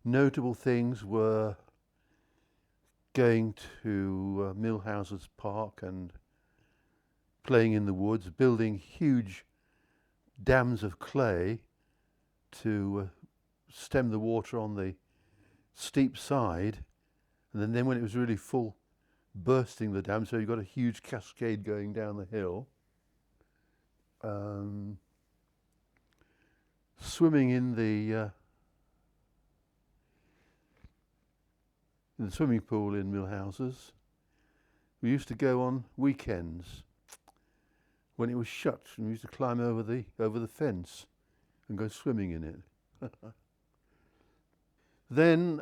Notable things were going to Millhouses Park and playing in the woods, building huge dams of clay to stem the water on the steep side, and then when it was really full, bursting the dam, so you've got a huge cascade going down the hill. Swimming in the swimming pool in Millhouses. We used to go on weekends when it was shut, and we used to climb over the fence and go swimming in it. Then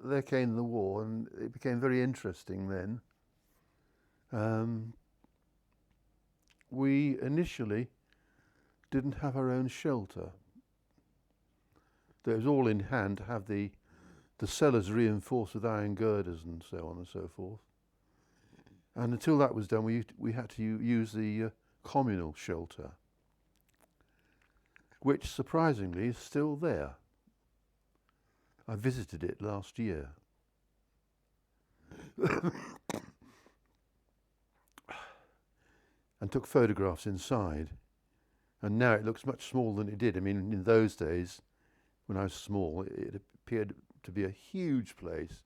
there came the war, and it became very interesting then. We initially didn't have our own shelter. It was all in hand to have the cellars reinforced with iron girders and so on and so forth. And until that was done, we had to use the communal shelter, which surprisingly is still there. I visited it last year. And took photographs inside. And now it looks much smaller than it did. I mean, in those days, when I was small, it appeared to be a huge place.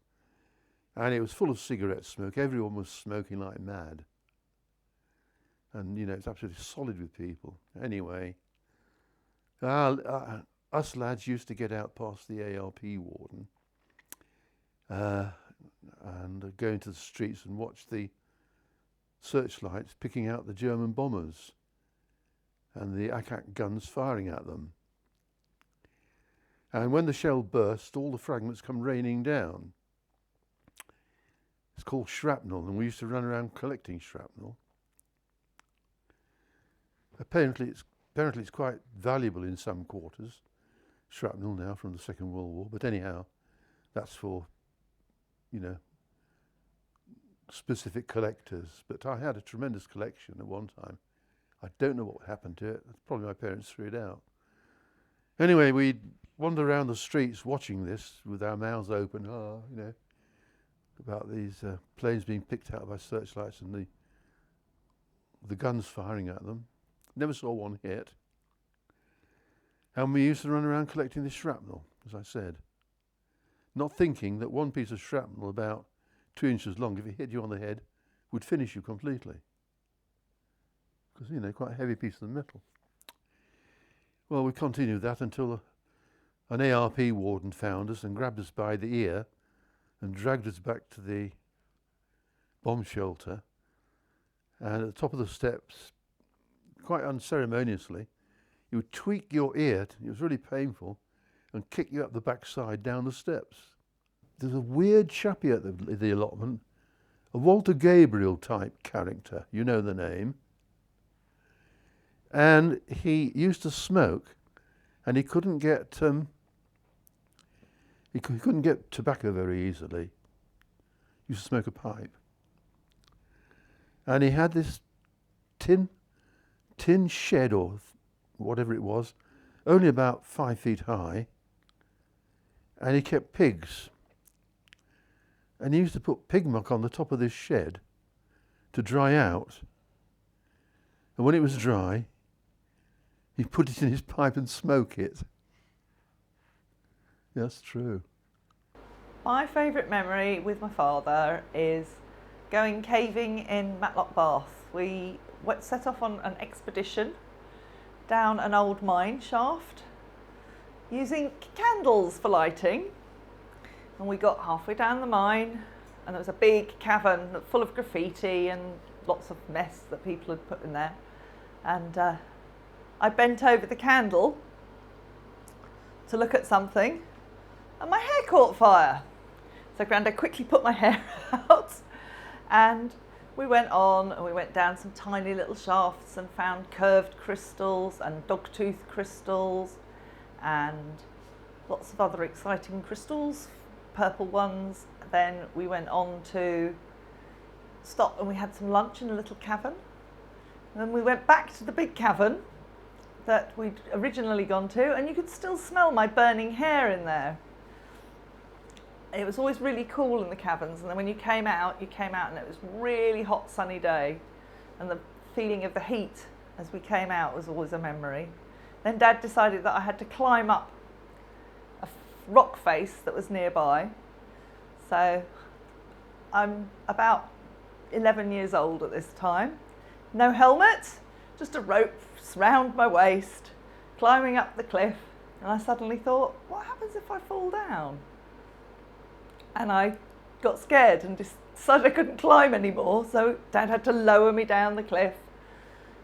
And it was full of cigarette smoke. Everyone was smoking like mad. And, you know, it's absolutely solid with people. Anyway, us lads used to get out past the ARP warden and go into the streets and watch the searchlights picking out the German bombers and the ack guns firing at them. And when the shell burst, all the fragments come raining down. It's called shrapnel, and we used to run around collecting shrapnel. Apparently it's quite valuable in some quarters, shrapnel now from the Second World War, but anyhow, that's for, you know, specific collectors. But I had a tremendous collection at one time. I don't know what happened to it. Probably my parents threw it out. Anyway, we'd wander around the streets watching this with our mouths open, you know, about these planes being picked out by searchlights and the guns firing at them. Never saw one hit. And we used to run around collecting this shrapnel, as I said, not thinking that one piece of shrapnel about 2 inches long, if it hit you on the head, would finish you completely. Because, you know, quite a heavy piece of metal. Well, we continued that until an ARP warden found us and grabbed us by the ear and dragged us back to the bomb shelter. And at the top of the steps, quite unceremoniously, he would tweak your ear, it was really painful, and kick you up the backside down the steps. There's a weird chappie at the allotment, a Walter Gabriel type character, you know the name. And he used to smoke, and he couldn't get tobacco very easily. He used to smoke a pipe. And he had this tin shed or whatever it was, only about 5 feet high, and he kept pigs. And he used to put pig muck on the top of this shed to dry out. And when it was dry, he'd put it in his pipe and smoke it. That's true. My favourite memory with my father is going caving in Matlock Bath. We set off on an expedition down an old mine shaft using candles for lighting. And we got halfway down the mine and there was a big cavern full of graffiti and lots of mess that people had put in there. And I bent over the candle to look at something and my hair caught fire. So Grandad quickly put my hair out and we went on and we went down some tiny little shafts and found curved crystals and dogtooth crystals and lots of other exciting crystals, purple ones. Then we went on to stop and we had some lunch in a little cavern. And then we went back to the big cavern that we'd originally gone to, and you could still smell my burning hair in there. it was always really cool in the caverns, and then when you came out and it was really hot sunny day, and the feeling of the heat as we came out was always a memory. Then Dad decided that I had to climb up a rock face that was nearby. So I'm about 11 years old at this time. No helmet, just a rope round my waist, climbing up the cliff. And I suddenly thought, what happens if I fall down? And I got scared and decided I couldn't climb anymore. So Dad had to lower me down the cliff.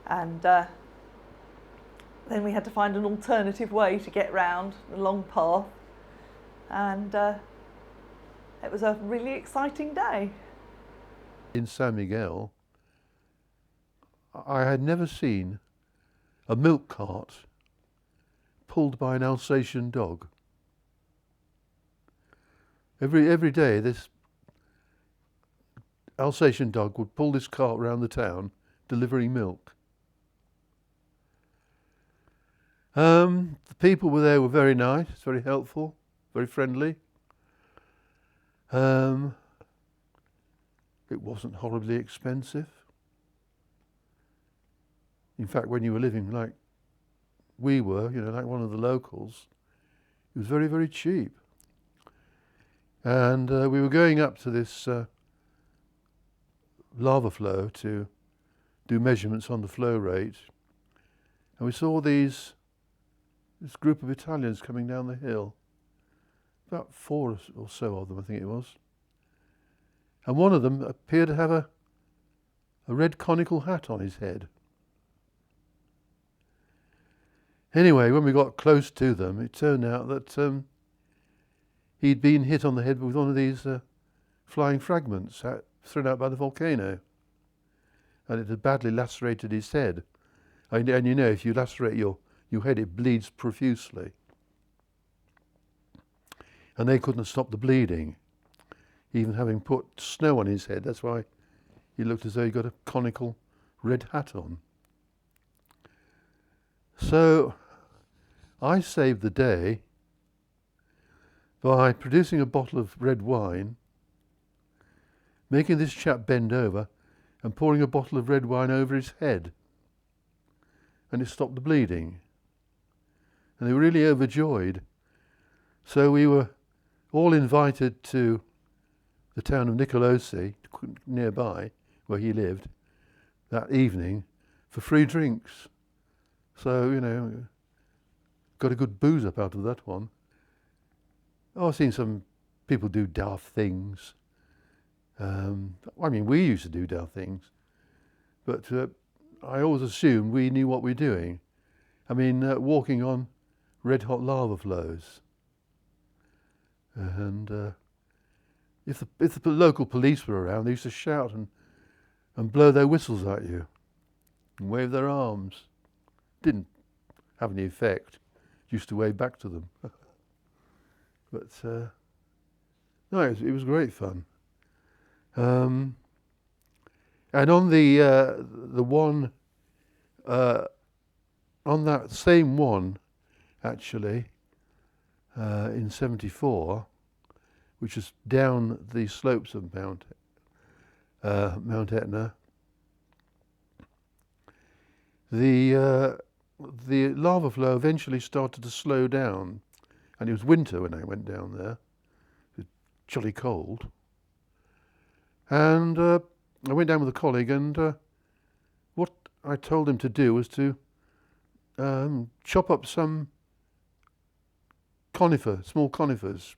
And then we had to find an alternative way to get round the long path. And it was a really exciting day. In San Miguel, I had never seen a milk cart pulled by an Alsatian dog. Every day this Alsatian dog would pull this cart around the town delivering milk. The people were there were very nice, very helpful, very friendly. It wasn't horribly expensive. In fact, when you were living like we were, like one of the locals, it was very, very cheap. And we were going up to this lava flow to do measurements on the flow rate. And we saw this group of Italians coming down the hill. About 4 or so of them, I think it was. And one of them appeared to have a red conical hat on his head. Anyway, when we got close to them, it turned out that he'd been hit on the head with one of these flying fragments thrown out by the volcano. And it had badly lacerated his head. And if you lacerate your head, it bleeds profusely. And they couldn't stop the bleeding, even having put snow on his head. That's why he looked as though he got a conical red hat on. So I saved the day by producing a bottle of red wine, making this chap bend over and pouring a bottle of red wine over his head. And it stopped the bleeding. And they were really overjoyed. So we were all invited to the town of Nicolosi, nearby, where he lived, that evening for free drinks. So, got a good booze up out of that one. I've seen some people do daft things. We used to do daft things, but I always assumed we knew what we're doing. Walking on red hot lava flows. And if the local police were around, they used to shout and blow their whistles at you and wave their arms. Didn't have any effect. Used to wave back to them. But no, it was great fun. And on the one, on that same one, actually, in '74, which is down the slopes of Mount Etna, the lava flow eventually started to slow down, and it was winter when I went down there. It was jolly cold. And I went down with a colleague, and what I told him to do was to chop up some small conifers,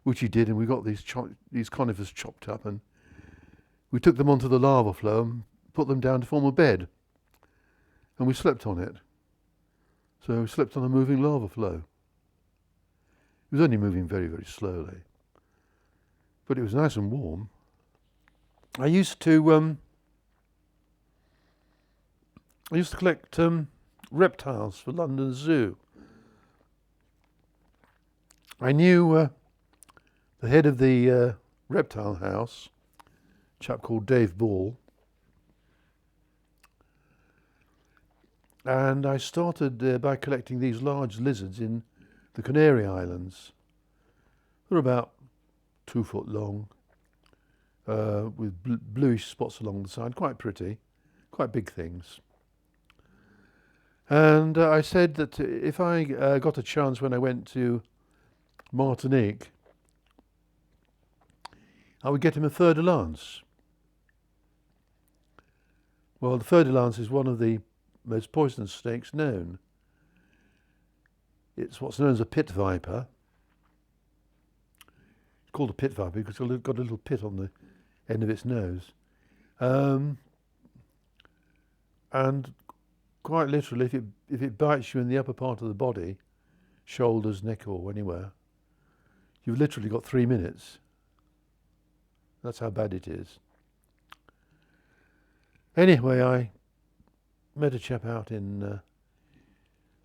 which he did, and we got these conifers chopped up, and we took them onto the lava flow and put them down to form a bed, and we slept on it. So we slept on a moving lava flow. It was only moving very, very slowly, but it was nice and warm. I used to collect reptiles for London Zoo. I knew the head of the reptile house, a chap called Dave Ball, and I started by collecting these large lizards in the Canary Islands. They're about 2 foot long, with bluish spots along the side, quite pretty, quite big things. And I said that if I got a chance when I went to Martinique, I would get him a fer-de-lance. Well, the fer-de-lance is one of the most poisonous snakes known. It's what's known as a pit viper. It's called a pit viper because it's got a little pit on the end of its nose. And quite literally, if it bites you in the upper part of the body, shoulders, neck or anywhere, you've literally got 3 minutes. That's how bad it is. Anyway, I met a chap out in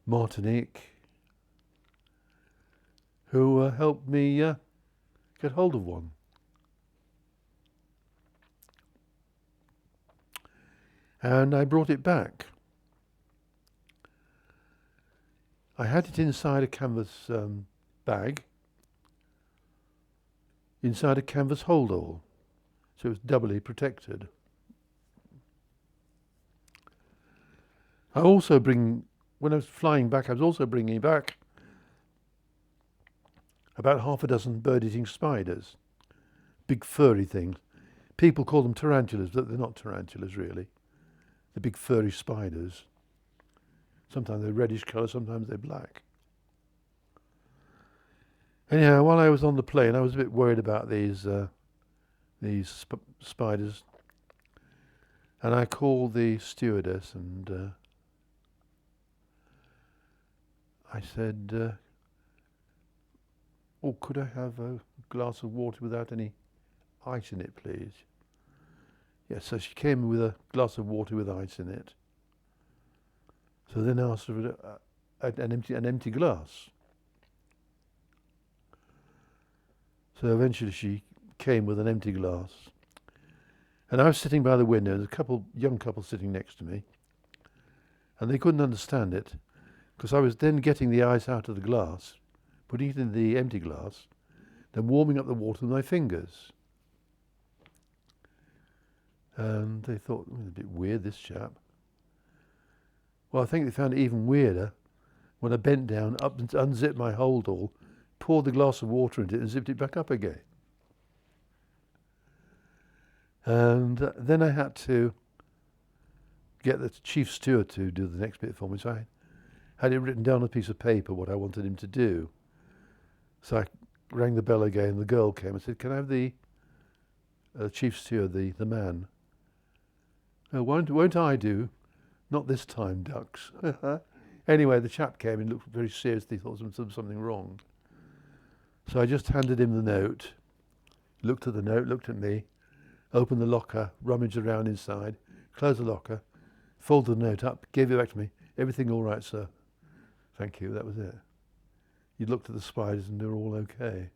Martinique who helped me get hold of one. And I brought it back. I had it inside a canvas bag, inside a canvas holdall, so it was doubly protected. I also when I was flying back, I was also bringing back about half a dozen bird-eating spiders, big furry things. People call them tarantulas, but they're not tarantulas really. They're big furry spiders. Sometimes they're reddish colour, sometimes they're black. Anyhow, while I was on the plane, I was a bit worried about these spiders, and I called the stewardess and I said, "Oh, could I have a glass of water without any ice in it, please?" Yes, so she came with a glass of water with ice in it. So then I asked her an empty glass. So eventually she came with an empty glass. And I was sitting by the window, there's a young couple sitting next to me. And they couldn't understand it, because I was then getting the ice out of the glass, putting it in the empty glass, then warming up the water with my fingers. And they thought, a bit weird, this chap. Well, I think they found it even weirder when I bent down, up and unzipped my holdall, poured the glass of water into it and zipped it back up again. And then I had to get the chief steward to do the next bit for me. So I had it written down on a piece of paper what I wanted him to do. So I rang the bell again, the girl came and said, "Can I have the chief steward, the man?" "Oh, won't I do? Not this time, ducks." Anyway, the chap came and looked very seriously, thought there was something wrong. So I just handed him the note, looked at the note, looked at me, opened the locker, rummaged around inside, closed the locker, folded the note up, gave it back to me. "Everything all right, sir?" "Thank you," that was it. He looked at the spiders and they were all okay.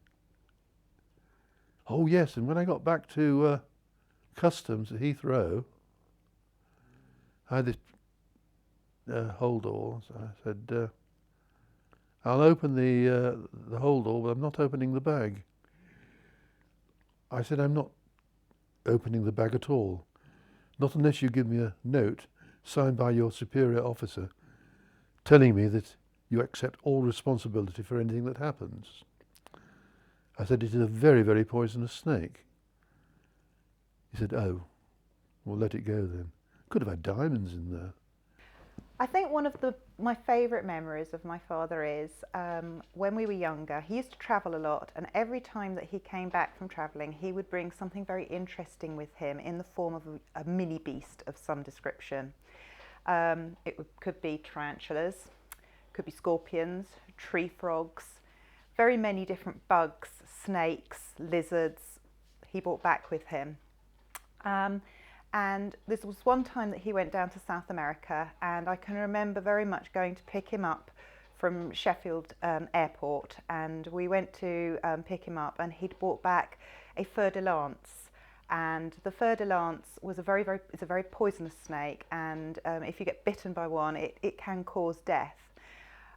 Oh yes, and when I got back to customs at Heathrow, I had this holdall. So I said, "I'll open the holdall, but I'm not opening the bag." I said, "I'm not opening the bag at all. Not unless you give me a note signed by your superior officer telling me that you accept all responsibility for anything that happens." I said, "It is a very, very poisonous snake." He said, "Oh, we'll let it go then." Could have had diamonds in there. I think one of my favourite memories of my father is when we were younger. He used to travel a lot, and every time that he came back from travelling, he would bring something very interesting with him in the form of a mini beast of some description. Could be tarantulas, could be scorpions, tree frogs, very many different bugs, snakes, lizards he brought back with him. And this was one time that he went down to South America, and I can remember very much going to pick him up from Sheffield airport, and we went to pick him up, and he'd brought back a fer-de-lance, and the fer-de-lance was it's a very poisonous snake, and if you get bitten by one, it can cause death.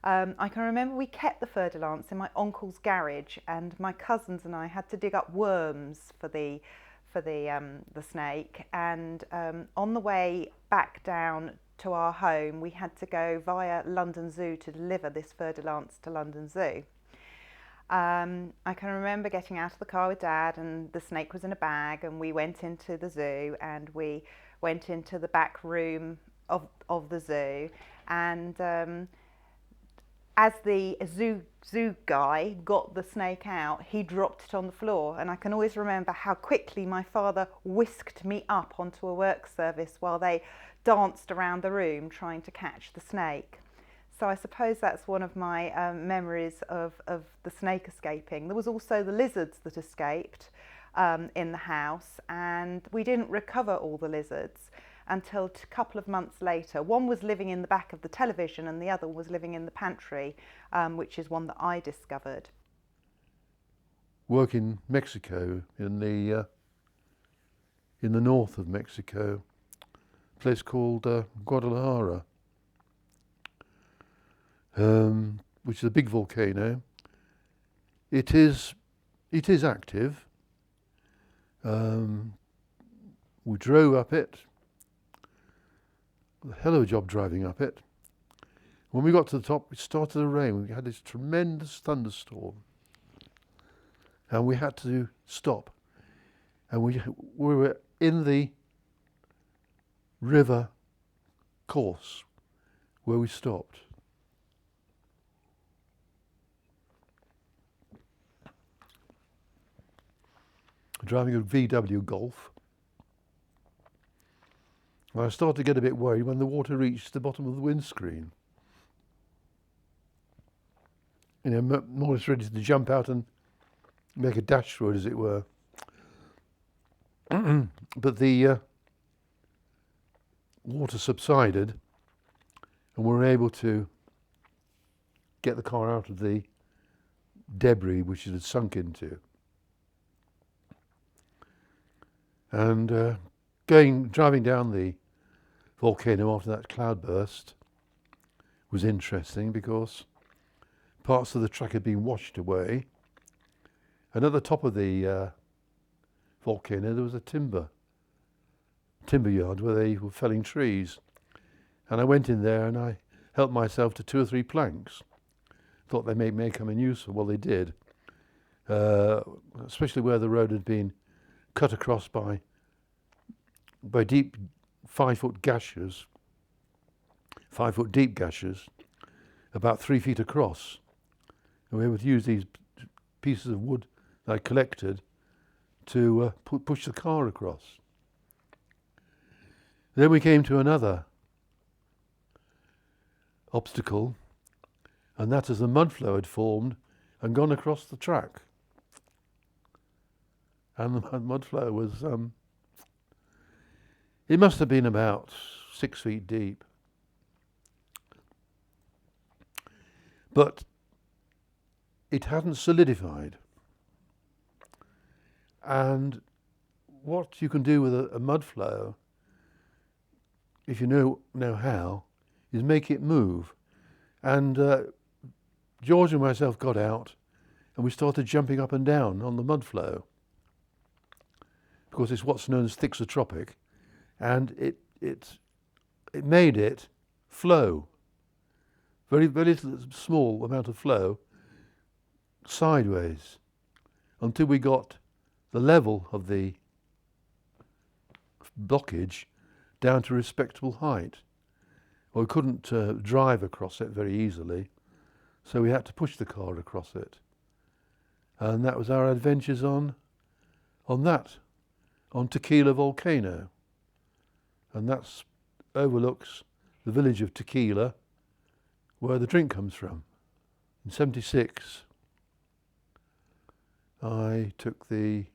I can remember we kept the fer-de-lance in my uncle's garage, and my cousins and I had to dig up worms for the snake. And on the way back down to our home, we had to go via London Zoo to deliver this fer-de-lance to London Zoo. I can remember getting out of the car with Dad, and the snake was in a bag, and we went into the zoo, and we went into the back room of the zoo, and as the zoo guy got the snake out, he dropped it on the floor, and I can always remember how quickly my father whisked me up onto a work service while they danced around the room trying to catch the snake. So I suppose that's one of my memories of the snake escaping. There was also the lizards that escaped in the house, and we didn't recover all the lizards until a couple of months later. One was living in the back of the television, and the other was living in the pantry, which is one that I discovered. Work in Mexico, in the north of Mexico, a place called Guadalajara, which is a big volcano. It is active. We drove up it. A hell of a job driving up it. When we got to the top, it started to rain. We had this tremendous thunderstorm, and we had to stop. And we were in the river course where we stopped. Driving a VW Golf. I started to get a bit worried when the water reached the bottom of the windscreen. You know, more or less ready to jump out and make a dash for it, as it were. But the water subsided, and we were able to get the car out of the debris which it had sunk into. And driving down the volcano after that cloudburst was interesting, because parts of the track had been washed away, and at the top of the volcano there was a timber yard where they were felling trees, and I went in there and I helped myself to 2 or 3 planks. Thought they may come in useful. Well, they did, especially where the road had been cut across by deep 5-foot gashes, 5-foot deep gashes, about 3 feet across. And we were able to use these pieces of wood that I collected to push the car across. Then we came to another obstacle, and that is the mud flow had formed and gone across the track. And the mud flow was, it must have been about 6 feet deep. But it hadn't solidified. And what you can do with a mud flow, if you know how, is make it move. And George and myself got out, and we started jumping up and down on the mud flow, because it's what's known as thixotropic, and it made it flow. Very little, small amount of flow sideways, until we got the level of the blockage down to a respectable height. Well, we couldn't drive across it very easily, so we had to push the car across it. And that was our adventures on Tequila Volcano. And that overlooks the village of Tequila, where the drink comes from. In '76, I took the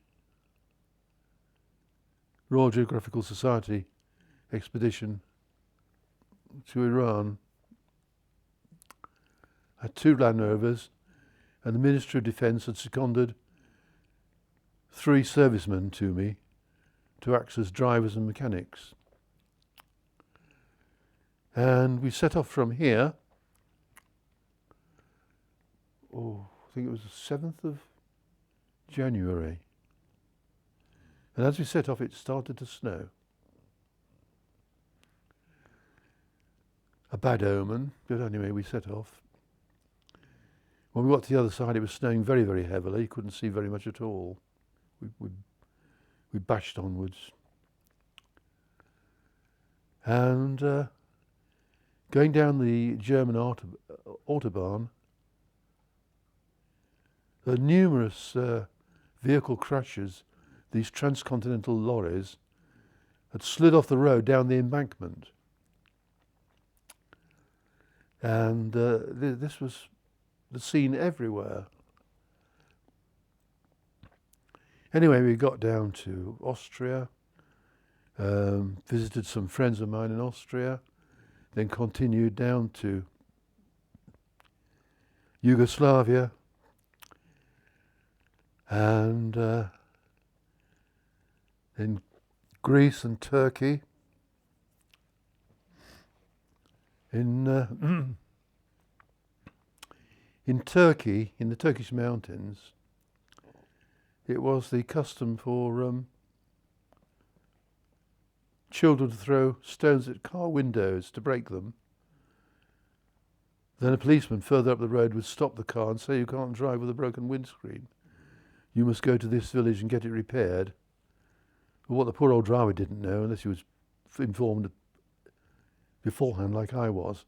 Royal Geographical Society expedition to Iran. I had 2 Land Rovers, and the Ministry of Defence had seconded 3 servicemen to me to act as drivers and mechanics. And we set off from here I think it was the 7th of January. And as we set off, it started to snow. A bad omen, but anyway, we set off. When we got to the other side, it was snowing very, very heavily. You couldn't see very much at all. We bashed onwards. And going down the German autobahn, there are numerous vehicle crashes. These transcontinental lorries had slid off the road down the embankment. And this was the scene everywhere. Anyway, we got down to Austria, visited some friends of mine in Austria, then continued down to Yugoslavia, and then Greece and Turkey. In Turkey, in the Turkish mountains, it was the custom for children to throw stones at car windows to break them. Then a policeman further up the road would stop the car and say, "You can't drive with a broken windscreen. You must go to this village and get it repaired." But what the poor old driver didn't know, unless he was informed beforehand like I was,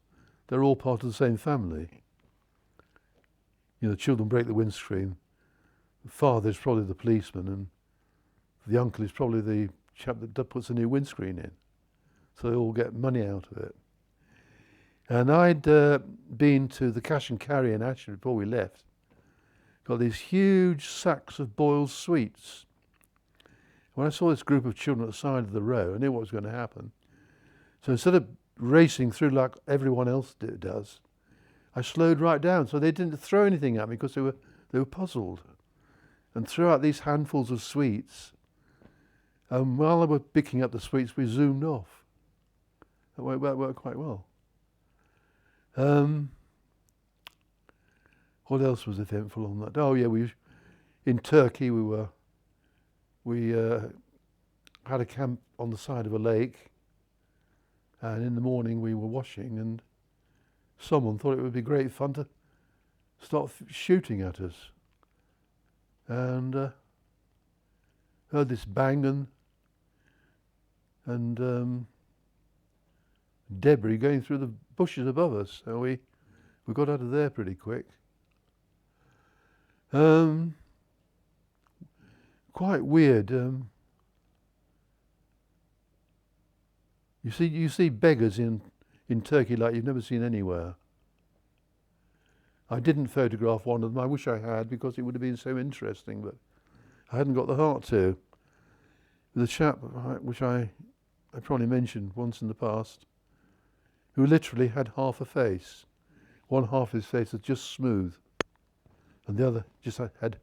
they're all part of the same family. You know, the children break the windscreen. The father is probably the policeman, and the uncle is probably the chap that puts a new windscreen in. So they all get money out of it. And I'd been to the cash and carry in Action before we left. Got these huge sacks of boiled sweets. When I saw this group of children at the side of the road, I knew what was going to happen. So instead of racing through like everyone else does, I slowed right down so they didn't throw anything at me because they were puzzled, and threw out these handfuls of sweets. And while they were picking up the sweets, we zoomed off. That worked quite well. What else was eventful on that? Oh yeah, in Turkey we had a camp on the side of a lake, and in the morning we were washing, and someone thought it would be great fun to start shooting at us, and heard this bang and debris going through the bushes above us. So we got out of there pretty quick. Quite weird. You see beggars in Turkey like you've never seen anywhere. I didn't photograph one of them. I wish I had, because it would have been so interesting, but I hadn't got the heart to. The chap, which I probably mentioned once in the past, who literally had half a face. One half of his face was just smooth, and the other just had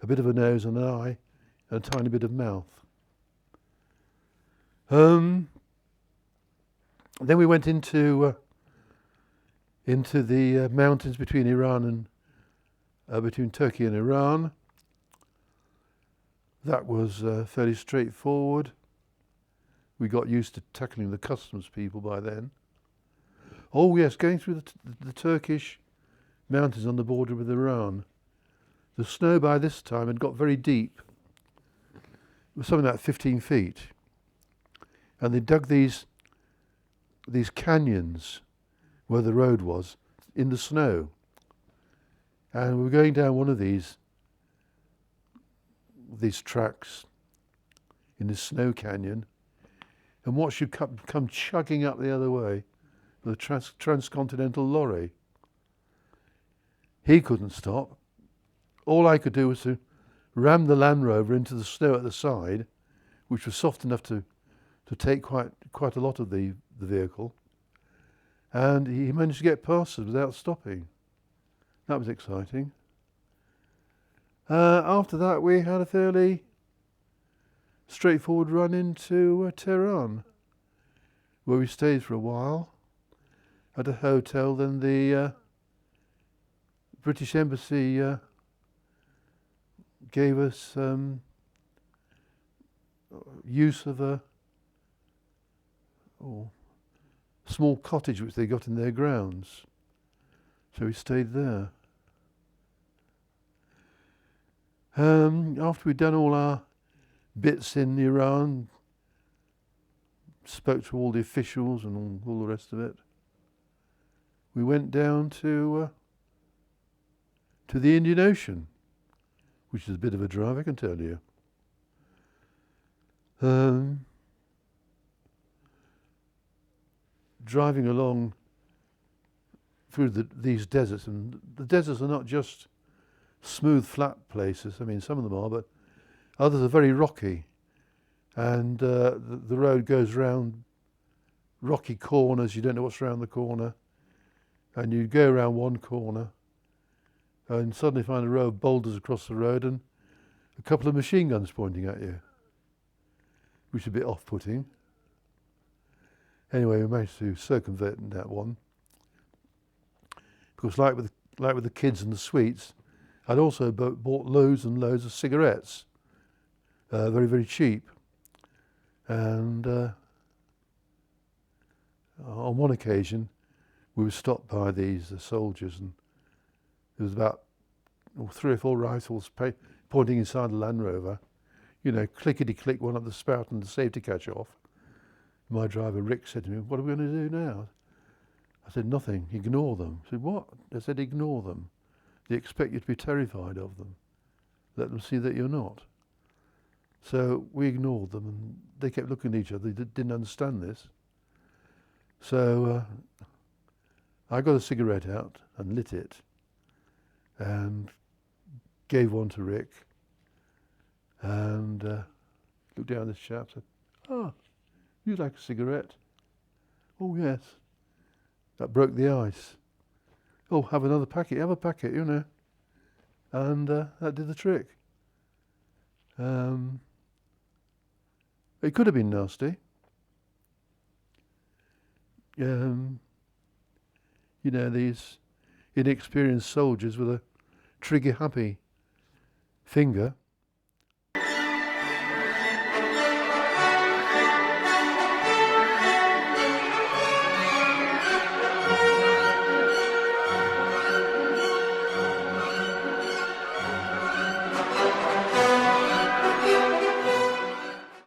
a bit of a nose and an eye and a tiny bit of mouth. Then we went into the mountains between Iran and between Turkey and Iran. That was fairly straightforward. We got used to tackling the customs people by then. Oh yes, going through the Turkish mountains on the border with Iran. The snow by this time had got very deep. It was something like 15 feet. And they dug these canyons where the road was in the snow. And we were going down one of these tracks in this snow canyon, and what should come chugging up the other way? The transcontinental lorry. He couldn't stop. All I could do was to ram the Land Rover into the snow at the side, which was soft enough to take quite a lot of the vehicle, and he managed to get past us without stopping. That was exciting. After that, we had a fairly straightforward run into Tehran, where we stayed for a while at a hotel. Then British Embassy gave us use of a small cottage which they got in their grounds. So we stayed there. After we'd done all our bits in Iran, spoke to all the officials and all the rest of it, we went down to the Indian Ocean, which is a bit of a drive, I can tell you. Driving along through these deserts, and the deserts are not just smooth, flat places. I mean, some of them are, but others are very rocky, and the road goes round rocky corners. You don't know what's around the corner, and you go around one corner and suddenly find a row of boulders across the road and a couple of machine guns pointing at you, which is a bit off-putting. Anyway, we managed to circumvent that one. Because like with the kids and the sweets, I'd also bought loads and loads of cigarettes, very, very cheap. And on one occasion, we were stopped by these soldiers, and there was about 3 or 4 rifles pointing inside the Land Rover. You know, clickety-click, one up the spout and the safety catch off. My driver, Rick, said to me, "What are we going to do now?" I said, "Nothing, ignore them." I said, "What?" They said, "Ignore them. They expect you to be terrified of them. Let them see that you're not." So we ignored them, and they kept looking at each other. They didn't understand this. So I got a cigarette out and lit it and gave one to Rick and looked down at this chap and said, "Oh, you'd like a cigarette?" "Oh, yes." That broke the ice. "Oh, have another packet, have a packet, you know." And that did the trick. It could have been nasty. You know, these inexperienced soldiers with a trigger-happy finger